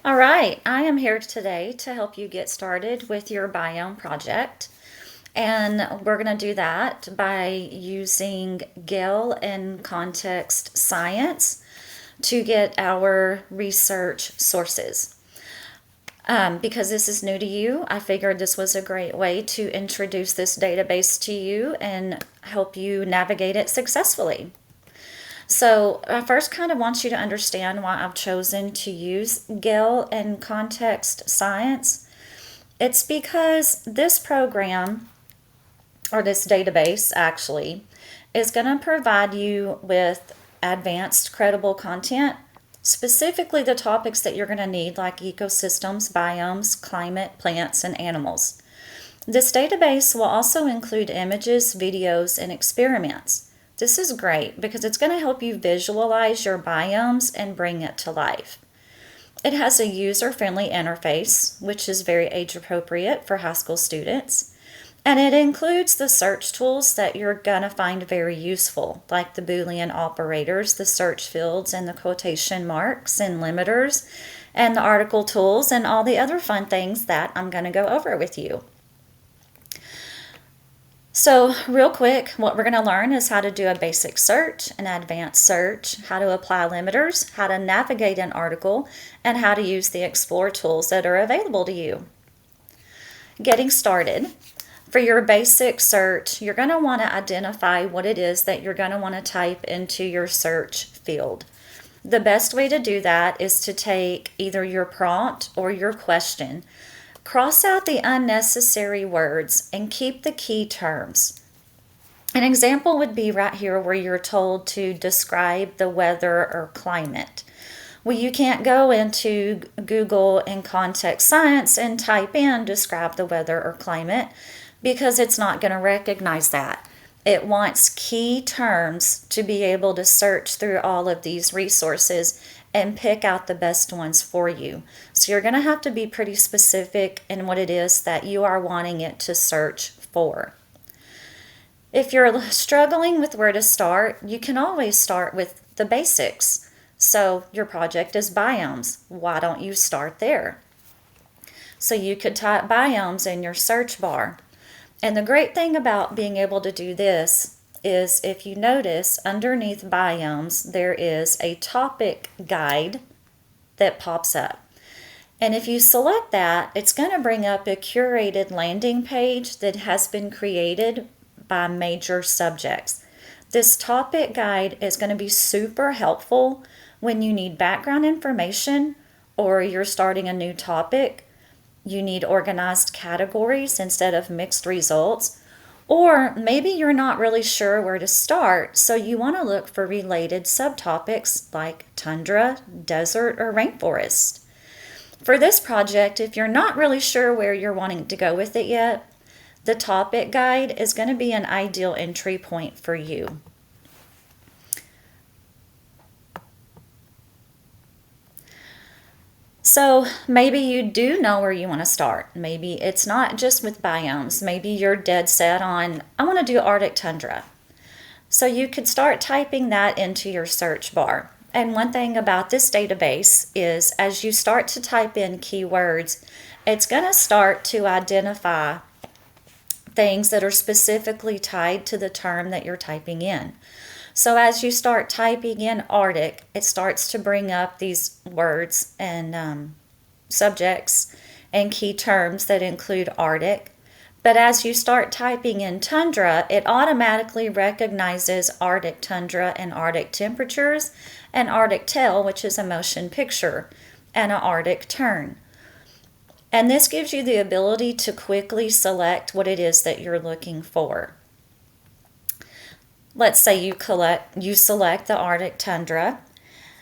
All right, I am here today to help you get started with your biome project. And we're going to do that by using Gale and Context Science to get our research sources. Because this is new to you, I figured this was a great way to introduce this database to you and help you navigate it successfully. So I first kind of want you to understand why I've chosen to use Gale and Context Science. It's because this program, or this database actually, is going to provide you with advanced credible content, specifically the topics that you're going to need like ecosystems, biomes, climate, plants, and animals. This database will also include images, videos, and experiments. This is great because it's going to help you visualize your biomes and bring it to life. It has a user-friendly interface, which is very age-appropriate for high school students. And it includes the search tools that you're going to find very useful, like the Boolean operators, the search fields, and the quotation marks and limiters, and the article tools, and all the other fun things that I'm going to go over with you. So real quick, what we're going to learn is how to do a basic search, an advanced search, how to apply limiters, how to navigate an article, and how to use the Explore tools that are available to you. Getting started. For your basic search, you're going to want to identify what it is that you're going to want to type into your search field. The best way to do that is to take either your prompt or your question. Cross out the unnecessary words and keep the key terms. An example would be right here where you're told to describe the weather or climate. Well, you can't go into Google and Context Science and type in describe the weather or climate because it's not going to recognize that. It wants key terms to be able to search through all of these resources and pick out the best ones for you. So you're going to have to be pretty specific in what it is that you are wanting it to search for. If you're struggling with where to start, you can always start with the basics. So your project is biomes. Why don't you start there? So you could type biomes in your search bar. And the great thing about being able to do this is if you notice underneath biomes, there is a topic guide that pops up. And if you select that, it's going to bring up a curated landing page that has been created by major subjects. This topic guide is going to be super helpful when you need background information or you're starting a new topic. You need organized categories instead of mixed results. Or maybe you're not really sure where to start, so you want to look for related subtopics like tundra, desert, or rainforest. For this project, if you're not really sure where you're wanting to go with it yet, the topic guide is going to be an ideal entry point for you. So maybe you do know where you want to start. Maybe it's not just with biomes. Maybe you're dead set on, I want to do Arctic tundra. So you could start typing that into your search bar. And one thing about this database is as you start to type in keywords, it's going to start to identify things that are specifically tied to the term that you're typing in. So as you start typing in Arctic, it starts to bring up these words and subjects and key terms that include Arctic. But as you start typing in tundra, it automatically recognizes Arctic tundra and Arctic temperatures, and Arctic tail, which is a motion picture, and an Arctic tern. And this gives you the ability to quickly select what it is that you're looking for. Let's say you select the Arctic tundra.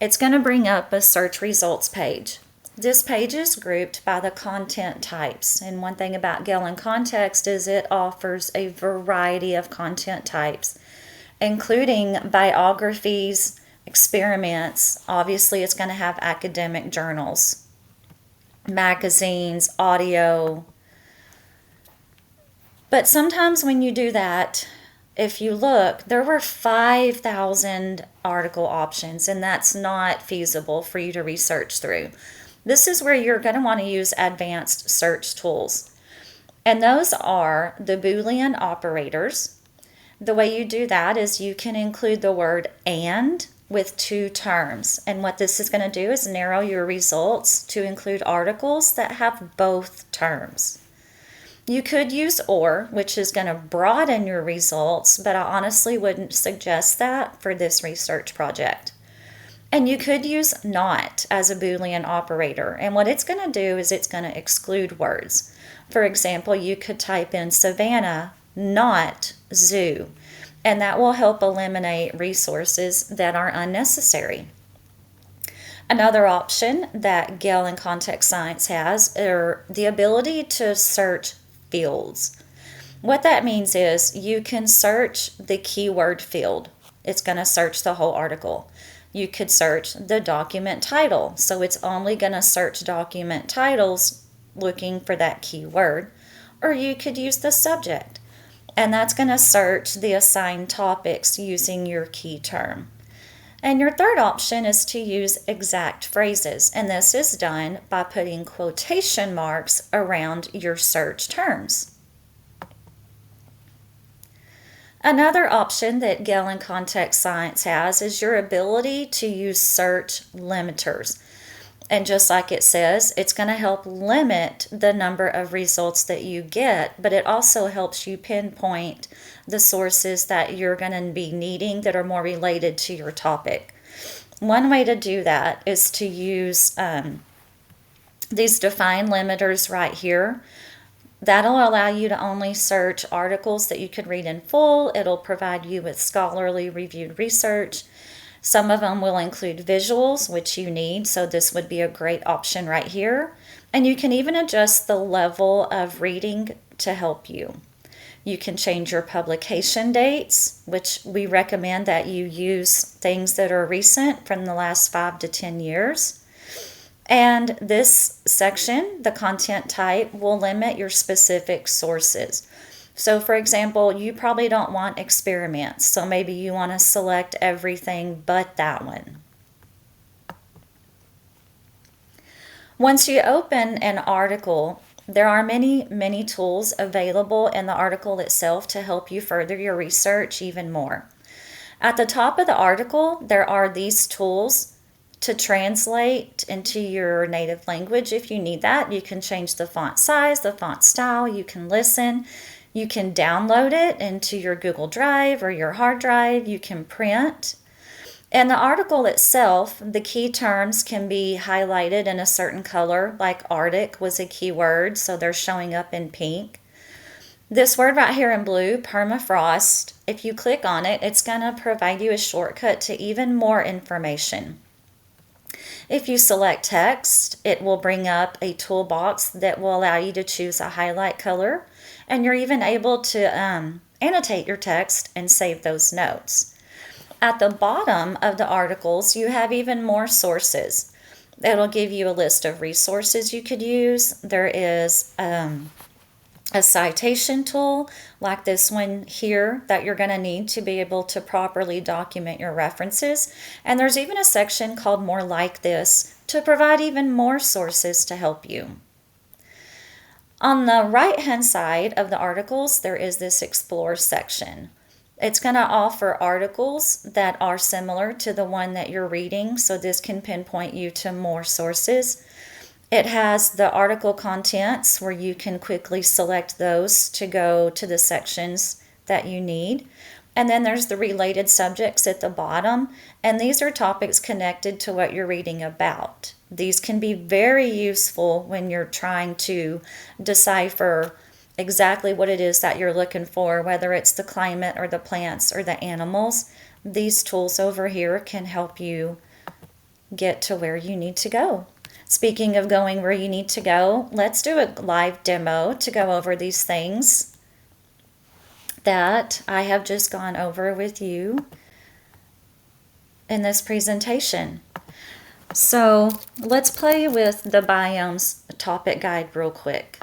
It's going to bring up a search results page. This page is grouped by the content types. And one thing about Gale and Context is it offers a variety of content types, including biographies, experiments. Obviously, it's going to have academic journals, magazines, audio. But sometimes when you do that, if you look, there were 5,000 article options, and that's not feasible for you to research through. This is where you're going to want to use advanced search tools. And those are the Boolean operators. The way you do that is you can include the word "and" with two terms. And what this is going to do is narrow your results to include articles that have both terms. You could use "or," which is going to broaden your results, but I honestly wouldn't suggest that for this research project. And you could use "not" as a Boolean operator. And what it's going to do is it's going to exclude words. For example, you could type in Savannah, not zoo, and that will help eliminate resources that are unnecessary. Another option that Gale in Context Science has are the ability to search fields. What that means is you can search the keyword field. It's going to search the whole article. You could search the document title, so it's only going to search document titles looking for that keyword. Or you could use the subject, and that's going to search the assigned topics using your key term. And your third option is to use exact phrases, and this is done by putting quotation marks around your search terms. Another option that Gale in Context Science has is your ability to use search limiters. And just like it says, it's going to help limit the number of results that you get, but it also helps you pinpoint the sources that you're going to be needing that are more related to your topic. One way to do that is to use these define limiters right here. That'll allow you to only search articles that you could read in full. It'll provide you with scholarly reviewed research. Some of them will include visuals, which you need, so this would be a great option right here. And you can even adjust the level of reading to help you. You can change your publication dates, which we recommend that you use things that are recent from the last 5 to 10 years. And this section, the content type, will limit your specific sources. So for example, you probably don't want experiments, so maybe you want to select everything but that one. Once you open an article, there are many tools available in the article itself to help you further your research even more. At the top of the article, there are these tools to translate into your native language if you need that. You can change the font size, the font style, you can listen. You can download it into your Google Drive or your hard drive. You can print. And the article itself, the key terms can be highlighted in a certain color, like Arctic was a key word, so they're showing up in pink. This word right here in blue, permafrost, if you click on it, it's going to provide you a shortcut to even more information. If you select text, it will bring up a toolbox that will allow you to choose a highlight color. And you're even able to annotate your text and save those notes. At the bottom of the articles, you have even more sources. It'll give you a list of resources you could use. There is a citation tool like this one here that you're going to need to be able to properly document your references. And there's even a section called More Like This to provide even more sources to help you. On the right-hand side of the articles, there is this Explore section. It's going to offer articles that are similar to the one that you're reading, so this can pinpoint you to more sources. It has the article contents where you can quickly select those to go to the sections that you need. And then there's the related subjects at the bottom, and these are topics connected to what you're reading about. These can be very useful when you're trying to decipher exactly what it is that you're looking for, whether it's the climate or the plants or the animals. These tools over here can help you get to where you need to go. Speaking of going where you need to go, let's do a live demo to go over these things that I have just gone over with you in this presentation. So let's play with the biomes topic guide real quick.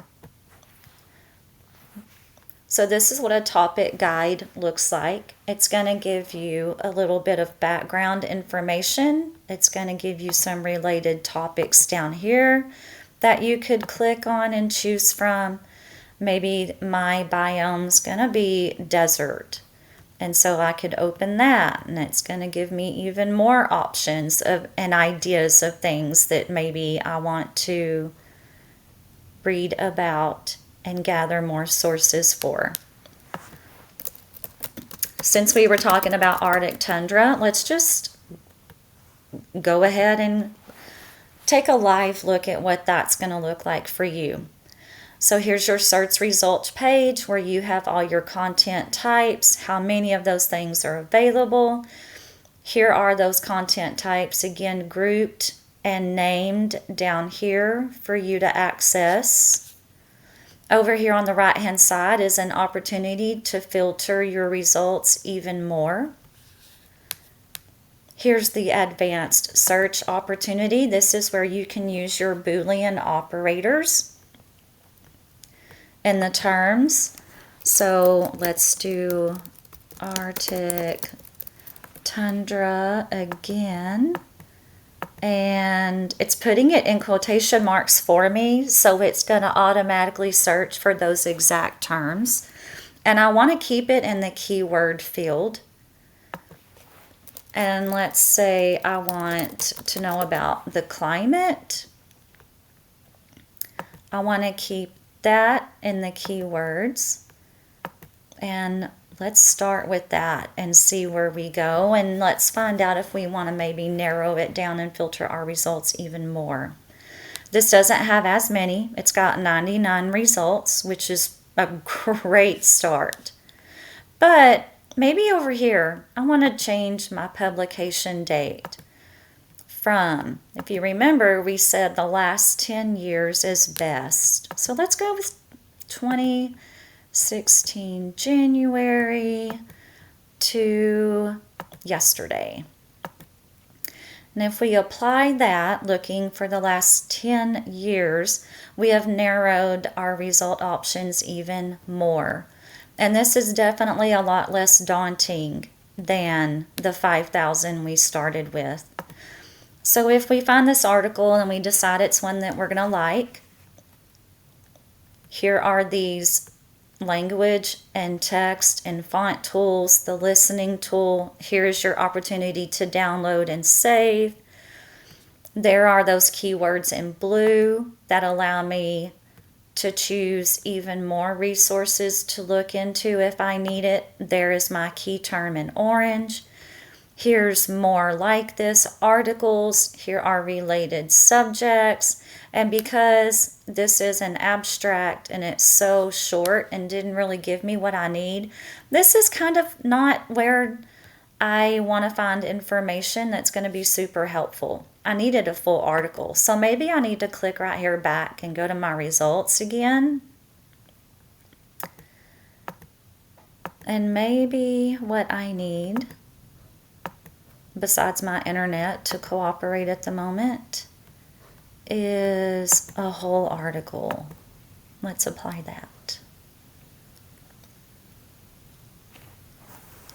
So this is what a topic guide looks like. It's going to give you a little bit of background information. It's going to give you some related topics down here that you could click on and choose from. Maybe my biome's going to be desert. And so I could open that, and it's going to give me even more options of and ideas of things that maybe I want to read about and gather more sources for. Since we were talking about Arctic tundra, let's just go ahead and take a live look at what that's going to look like for you. So here's your search results page where you have all your content types, how many of those things are available. Here are those content types, again, grouped and named down here for you to access. Over here on the right-hand side is an opportunity to filter your results even more. Here's the advanced search opportunity. This is where you can use your Boolean operators in the terms. So let's do Arctic tundra again. And it's putting it in quotation marks for me, so it's going to automatically search for those exact terms. And I want to keep it in the keyword field. And let's say I want to know about the climate. I want to keep that in the keywords, and let's start with that and see where we go, and let's find out if we want to maybe narrow it down and filter our results even more. This doesn't have as many. It's got 99 results, which is a great start. But maybe over here I want to change my publication date from, if you remember, we said the last 10 years is best. So let's go with 2016 January to yesterday. And if we apply that, looking for the last 10 years, we have narrowed our result options even more. And this is definitely a lot less daunting than the 5,000 we started with. So if we find this article and we decide it's one that we're going to like, here are these language and text and font tools, the listening tool. Here's your opportunity to download and save. There are those keywords in blue that allow me to choose even more resources to look into if I need it. There is my key term in orange. Here's more like this articles. Here are related subjects. And because this is an abstract and it's so short and didn't really give me what I need, this is kind of not where I want to find information that's going to be super helpful. I needed a full article. So maybe I need to click right here back and go to my results again. And maybe what I need, besides my internet to cooperate at the moment, is a whole article. Let's apply that.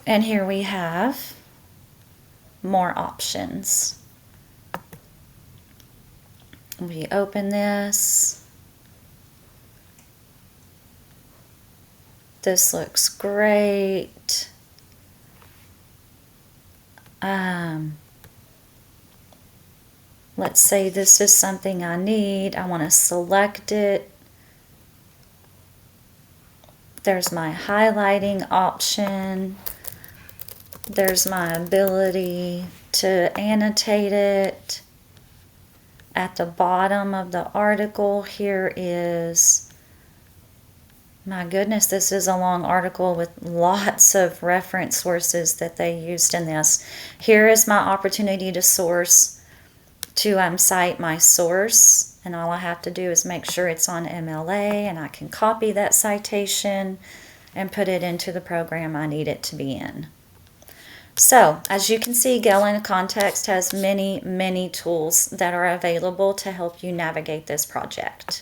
And here we have more options. We open this. This looks great. Let's say this is something I need. I want to select it. There's my highlighting option. There's my ability to annotate it. At the bottom of the article, here is, my goodness, this is a long article with lots of reference sources that they used in this. Here is my opportunity to source, to cite my source, and all I have to do is make sure it's on MLA, and I can copy that citation and put it into the program I need it to be in. So, as you can see, Galen Context has many, many tools that are available to help you navigate this project.